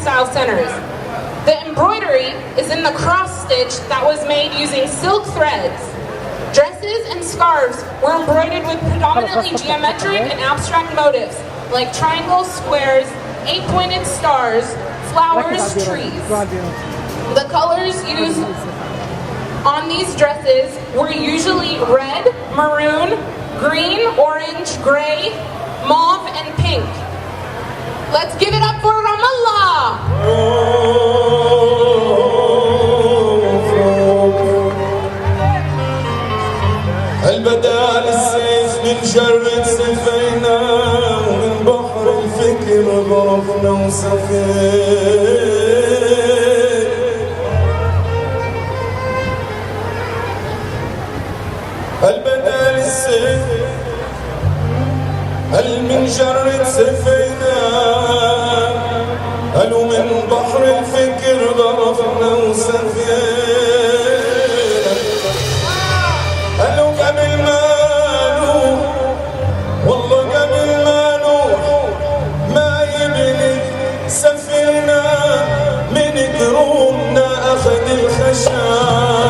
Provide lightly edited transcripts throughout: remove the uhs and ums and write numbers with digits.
textile centers. The embroidery is in the cross stitch that was made using silk threads. Dresses and scarves were embroidered with predominantly geometric and abstract motifs like triangles, squares, 8-pointed stars, flowers, trees. The colors used on these dresses were usually red, maroon, green, orange, gray, mauve, and pink. Let's give it up for Ramallah! البدال السيف من جرة سفينة ومن بحر الفكر ضربنا وسفين البدال السيف من جرة سفينة قالوا من بحر الفكر ضربنا وسفين قالوا قبل ما نوح والله قبل ما نوح ما يبني سفينة من كرومنا أخذ الخشاب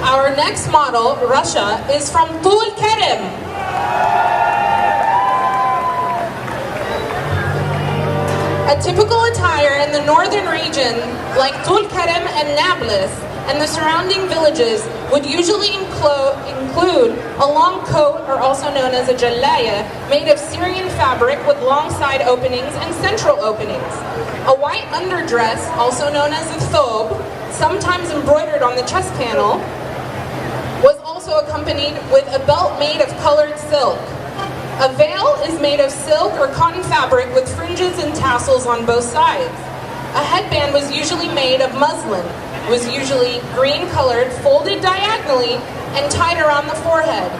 Our next model, Russia, is from Tul Kerem. A typical attire in the northern region, like Tul Kerem and Nablus, and the surrounding villages, would usually include a long coat, or also known as a jalaya, made of Syrian fabric with long side openings and central openings. A white underdress, also known as a thobe, sometimes embroidered on the chest panel, was also accompanied with a belt made of colored silk. A veil is made of silk or cotton fabric with fringes and tassels on both sides. A headband was usually made of muslin. It was usually green colored, folded diagonally, and tied around the forehead.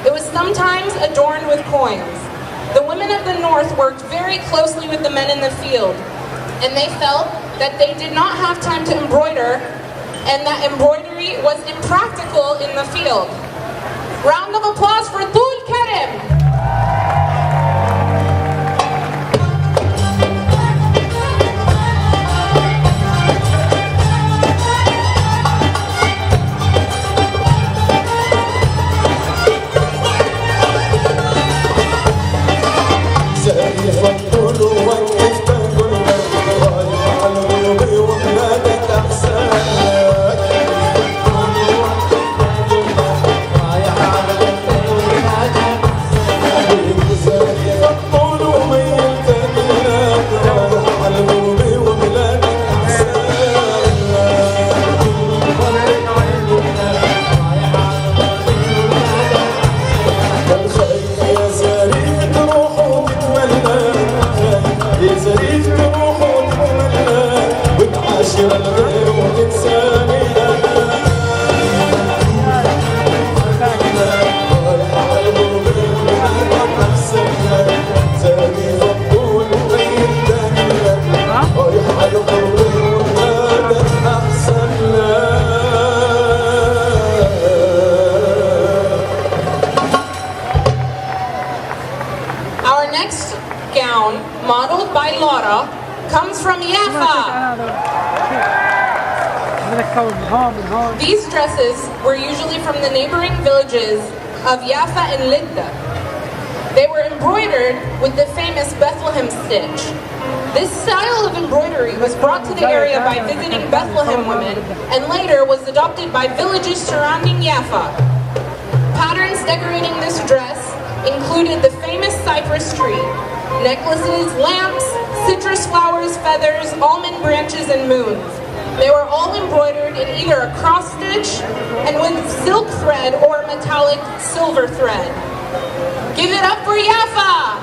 It was sometimes adorned with coins. The women of the north worked very closely with the men in the field, and they felt that they did not have time to embroider, and that embroidery was impractical in the field. Round of applause for Tul Kerem! These dresses were usually from the neighboring villages of Yafa and Lidda. They were embroidered with the famous Bethlehem stitch. This style of embroidery was brought to the area by visiting Bethlehem women and later was adopted by villages surrounding Yafa. Patterns decorating this dress included the famous cypress tree, necklaces, lamps, citrus flowers, feathers, almond branches, and moons. They were all embroidered in either a cross stitch and with silk thread or metallic silver thread. Give it up for Yafa!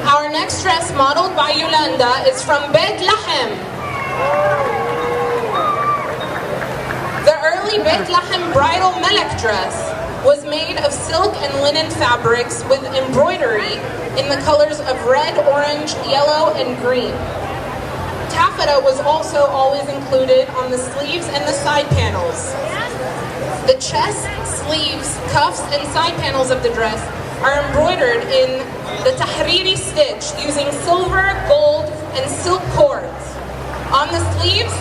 Our next dress, modeled by Yolanda, is from Bethlehem. The early Bethlehem bridal melek dress was made of silk and linen fabrics with embroidery in the colors of red, orange, yellow, and green. Taffeta was also always included on the sleeves and the side panels. The chest, sleeves, cuffs, and side panels of the dress are embroidered in the tahriri stitch using silver, gold, and silk cords. On the sleeves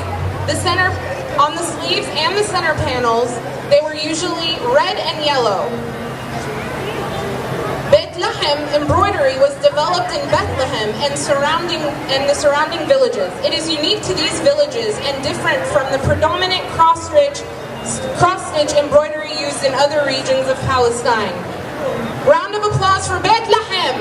and the center panels, they were usually red and yellow. Bethlehem embroidery was developed in Bethlehem and the surrounding villages. It is unique to these villages and different from the predominant cross-stitch embroidery used in other regions of Palestine. Round of applause for Bethlehem!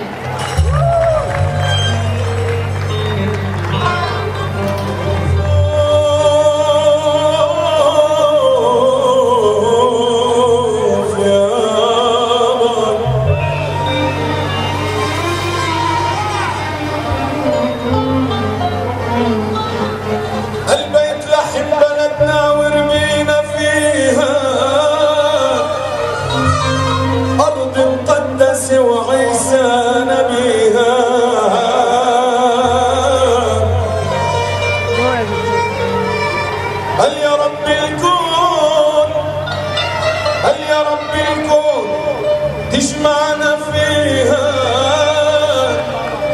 تجمعنا فيها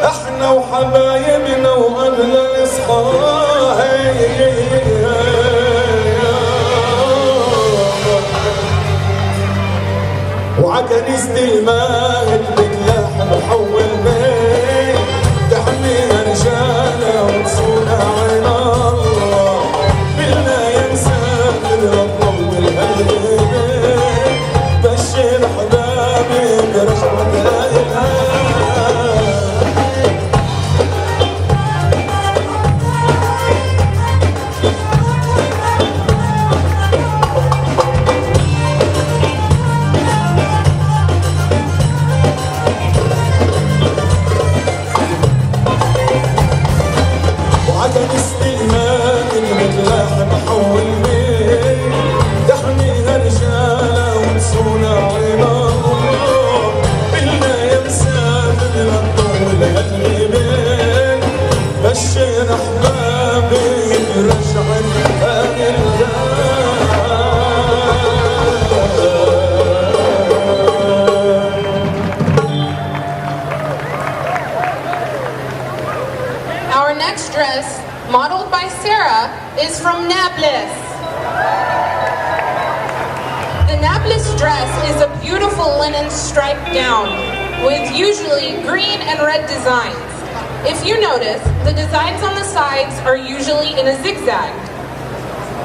احنا وحبايبنا وقبل الاصحاب وعكنيسة الماء بتلاحم وحول بيت تحميها رجالة وتصونها عين الله بالله ينسى ربنا وبالقلب بشر حبابي برحمة الله. Our next dress, modeled by Sarah, is from Nablus. The the Nablus dress is a beautiful linen striped gown with usually green and red designs. If you notice, the designs on the sides are usually in a zigzag.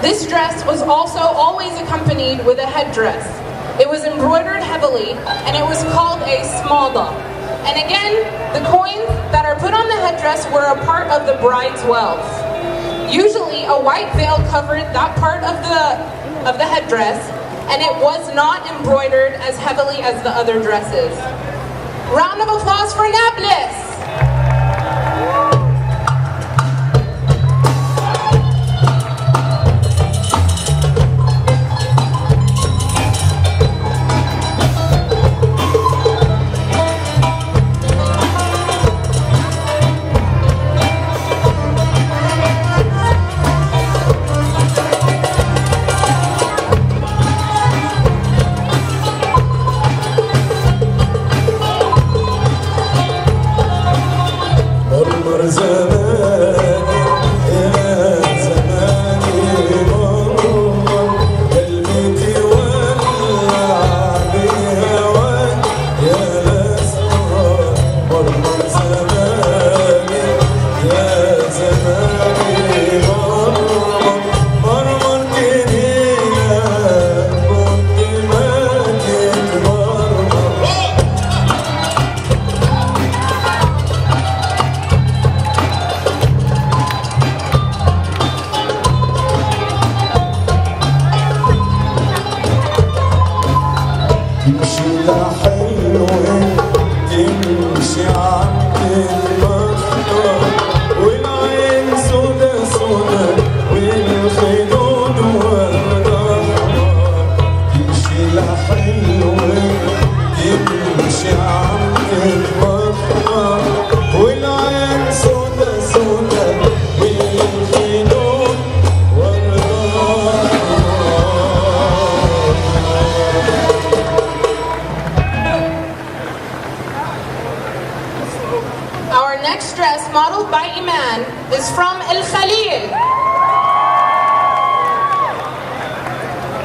This dress was also always accompanied with a headdress. It was embroidered heavily, and it was called a smada. And again, the coins that are put on the headdress were a part of the bride's wealth. Usually, a white veil covered that part of the headdress, and it was not embroidered as heavily as the other dresses. Round of applause for Nablus!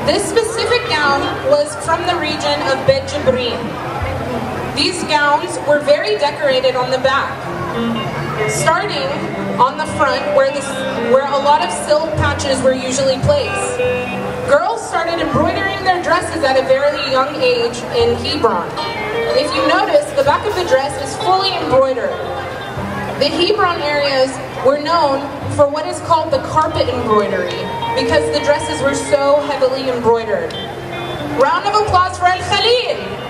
This specific gown was from the region of Bet Jibrin. These gowns were very decorated on the back, starting on the front where a lot of silk patches were usually placed. Girls started embroidering their dresses at a very young age in Hebron. If you notice, the back of the dress is fully embroidered. The Hebron areas were known for what is called the carpet embroidery because the dresses were so heavily embroidered. Round of applause for Al-Khalil.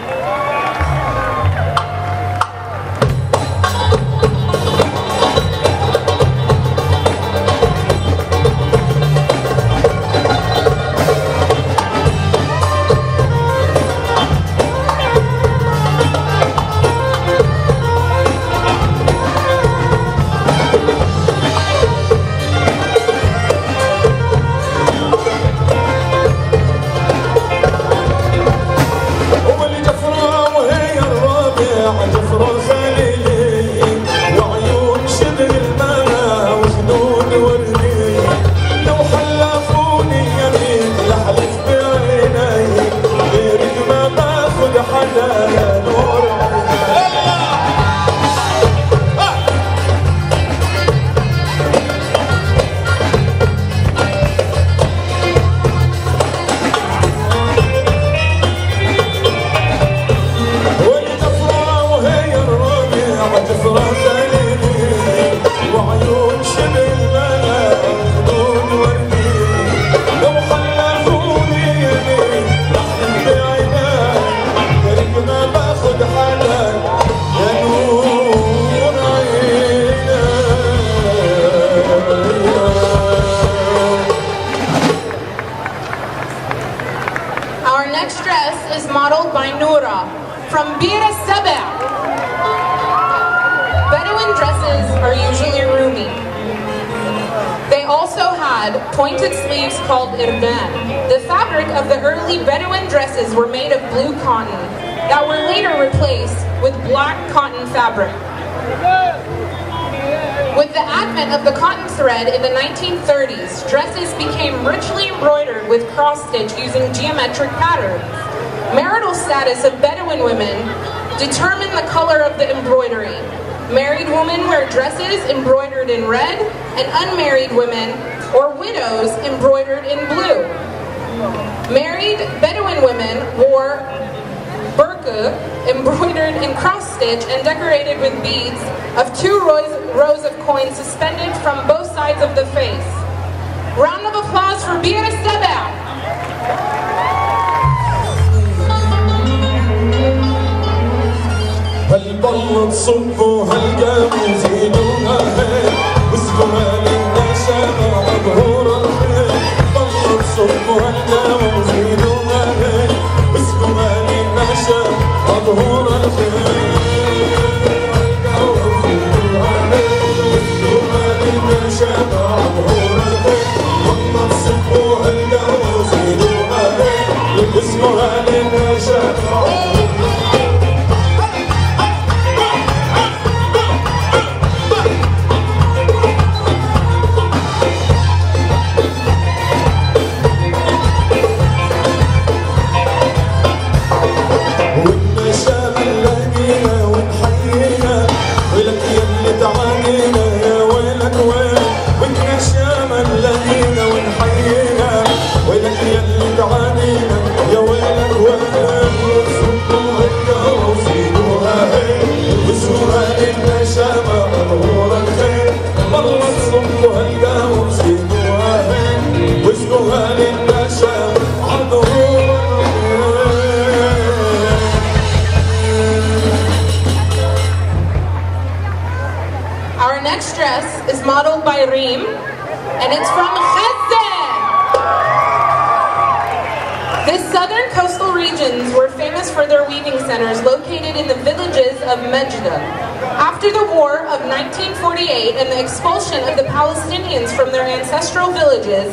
From Bir al-Saba. Bedouin dresses are usually roomy. They also had pointed sleeves called irban. The fabric of the early Bedouin dresses were made of blue cotton that were later replaced with black cotton fabric. With the advent of the cotton thread in the 1930s, dresses became richly embroidered with cross-stitch using geometric patterns. Marital status of Bedouin women determined the color of the embroidery. Married women wear dresses embroidered in red, and unmarried women, or widows, embroidered in blue. Married Bedouin women wore burqa, embroidered in cross-stitch and decorated with beads of two rows of coins suspended from both sides of the face. Round of applause for Bir Saba. هل ضلت صبوا هالقاموا زيدوها هيك واسقوها للنشامة مظهور الخير ضلت صبوا هالقاموا زيدوها هيك واسقوها للنشامة مظهور الخير زيدوها هيك واسقوها للنشامة مظهور الخير ضلت صبوا هالقاموا زيدوها هيك واسقوها للنشامة Our next dress is modeled by Reem, and it's from Gaza. The southern coastal regions were famous for their weaving centers located in the villages of Medjda. After the war of 1948 and the expulsion of the Palestinians from their ancestral villages,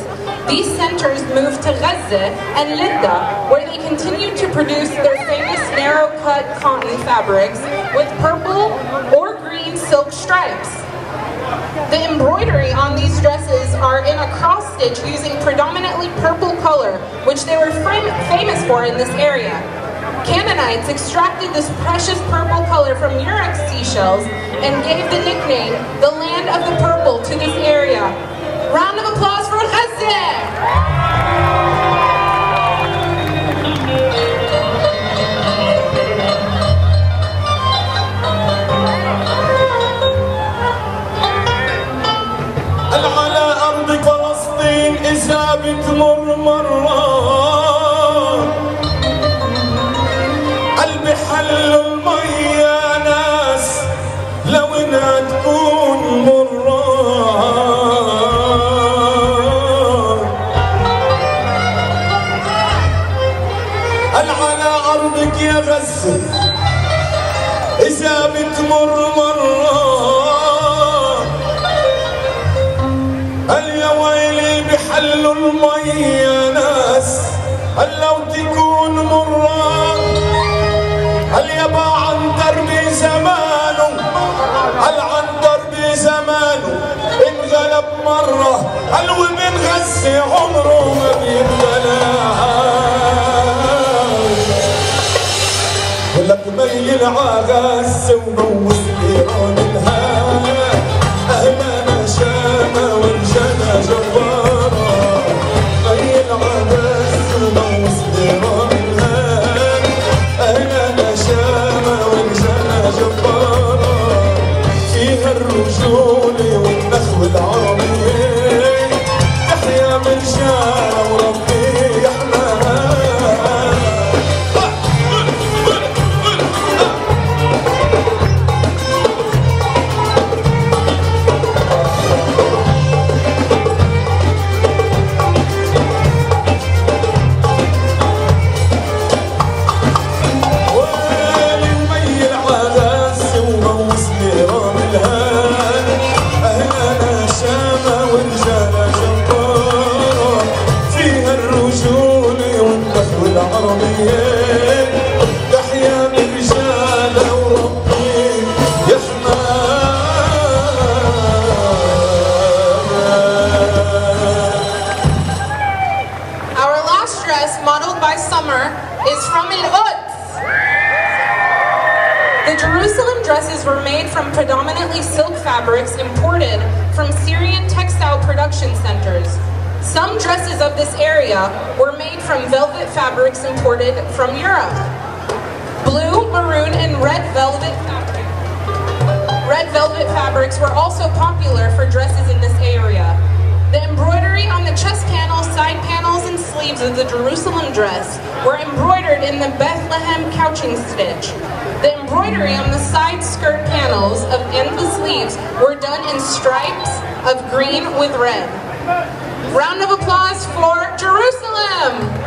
these centers moved to Gaza and Lidda, where they continued to produce their famous narrow-cut cotton fabrics with purple or green silk stripes. The embroidery on these dresses are in a cross-stitch using predominantly purple color, which they were famous for in this area. Canaanites extracted this precious purple color from Murex seashells and gave the nickname, the land of the purple, to this area. Round of applause for Gaza! على أرض فلسطين إذا بتمر مرة قلبي حل المية ناس لو إنها تكون مرة على أرضك يا غزة إذا بتمر مرة بحلوا المي يا ناس هل لو تكون مرة هل يبا عن دربي زمانه هل عن دربي زمانه انغلب مرة هل ومن غزة عمره ما بينغلب ولك ميل عغزة ونوس إيران الهام أهلنا شامة ونجنا جبار فيها الرجولة والنخوة العربية تحيا من شارع وربي يحماها Jerusalem dresses were made from predominantly silk fabrics imported from Syrian textile production centers. Some dresses of this area were made from velvet fabrics imported from Europe. Blue, maroon, and red velvet fabrics were also popular for dresses in this area. The embroidery on the chest panels, side panels, and sleeves of the Jerusalem dress were embroidered in the Bethlehem couching stitch. The embroidery on the side skirt panels and the sleeves were done in stripes of green with red. Round of applause for Jerusalem!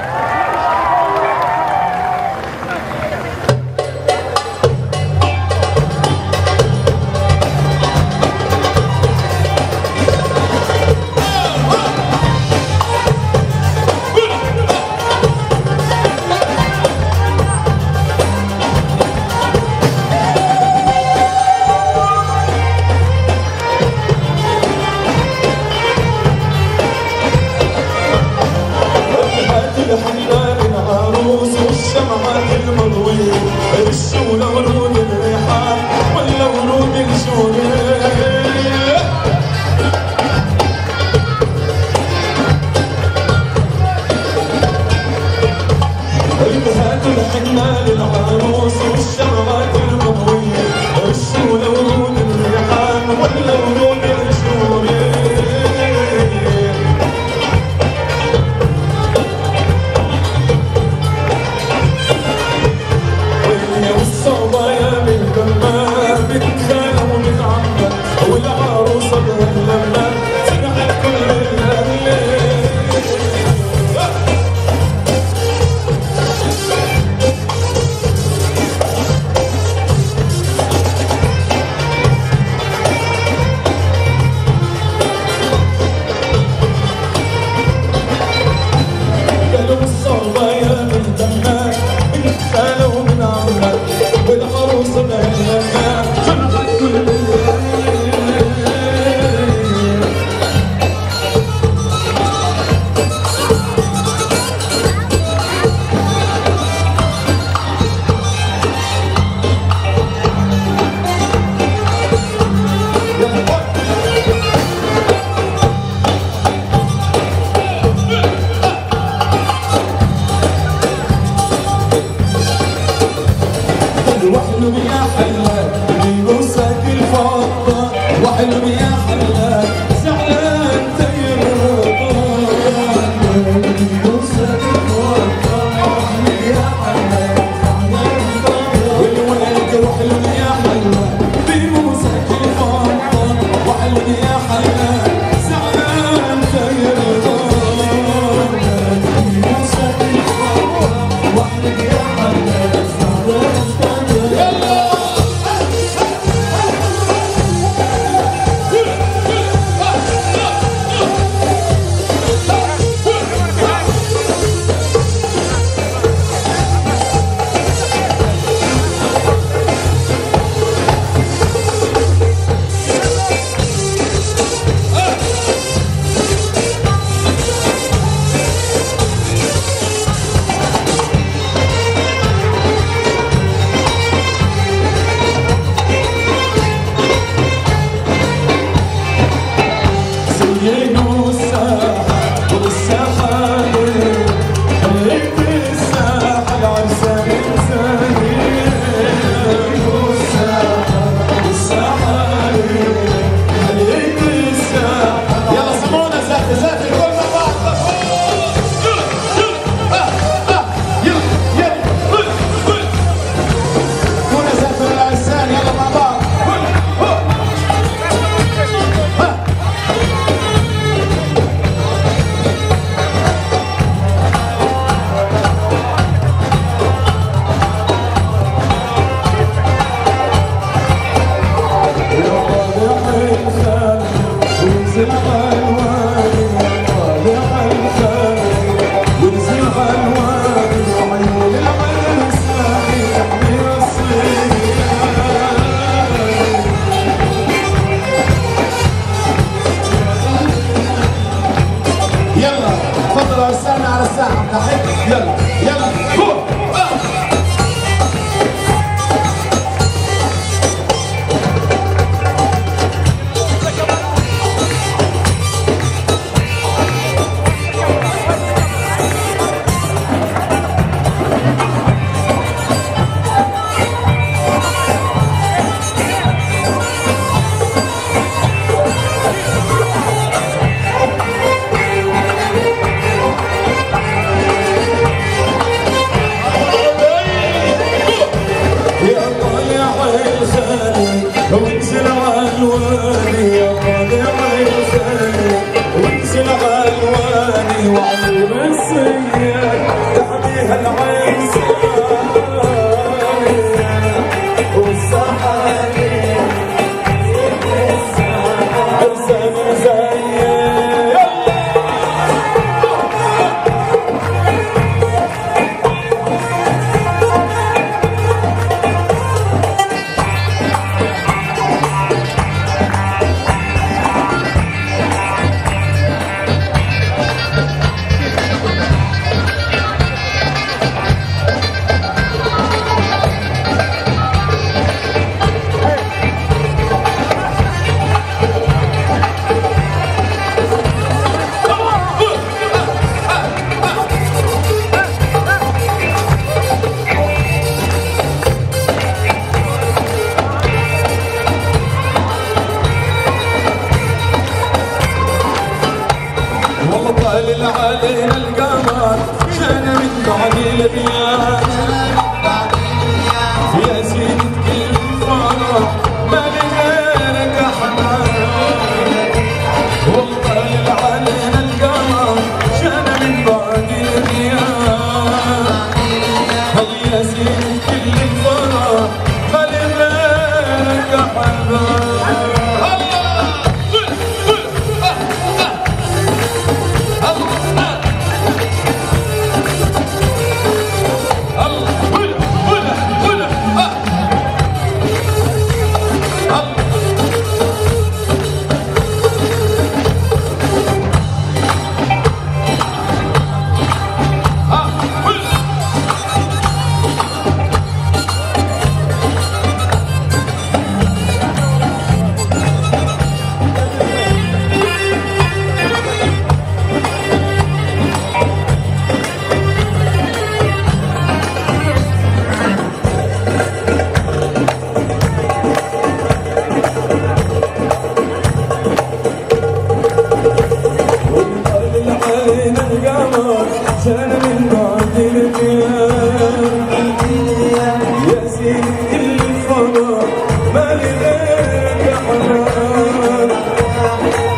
نسيت كل الفرح مالي غيرك يا حنان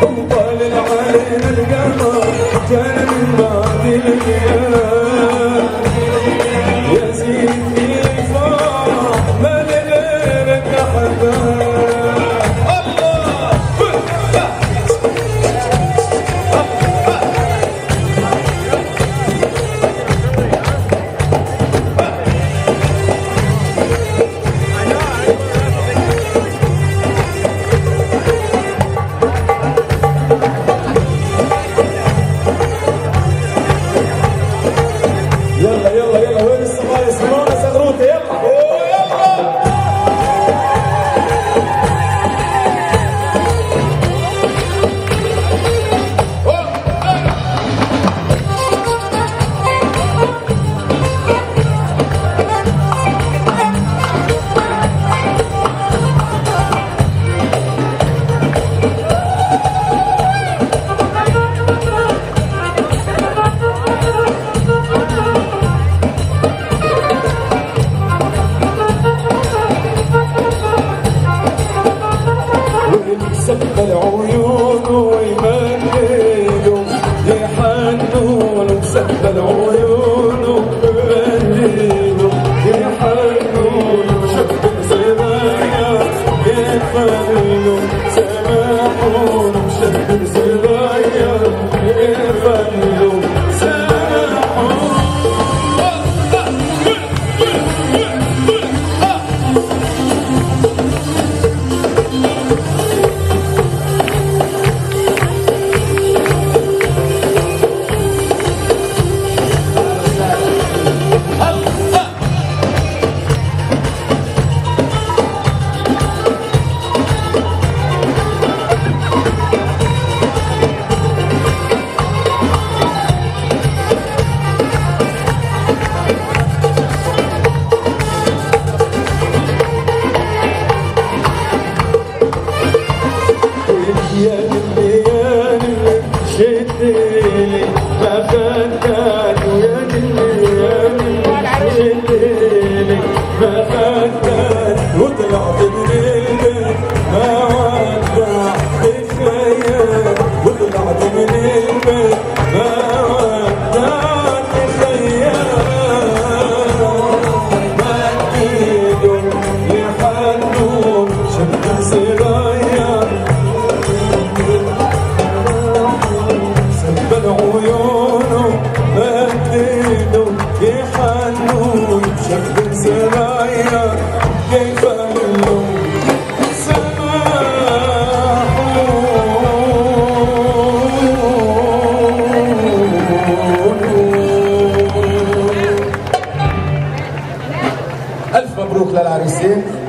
وطالع علينا القمر جانا من بعد الايام يا زين كل الفرح مالي غيرك يا حنان يلا وين الصبايا سمعونا زغروطة يلا سبل عيونه ويمهدوا يحنون وسبل عيونه ويمهدوا يحنون وشفت سرايا يفنوا سماحون وشفت سرايا يفنوا شديلي ما فتان ويا شديلي ما فتان وطلعت من البيت ما ودع الخيال وطلعت من البيت ما ودع الخيال ما ايدهم يحنون شد سرايا عيونه مهدينه يحنون شكل سرايا كيف اللون سماحون. ألف مبروك للعريسين.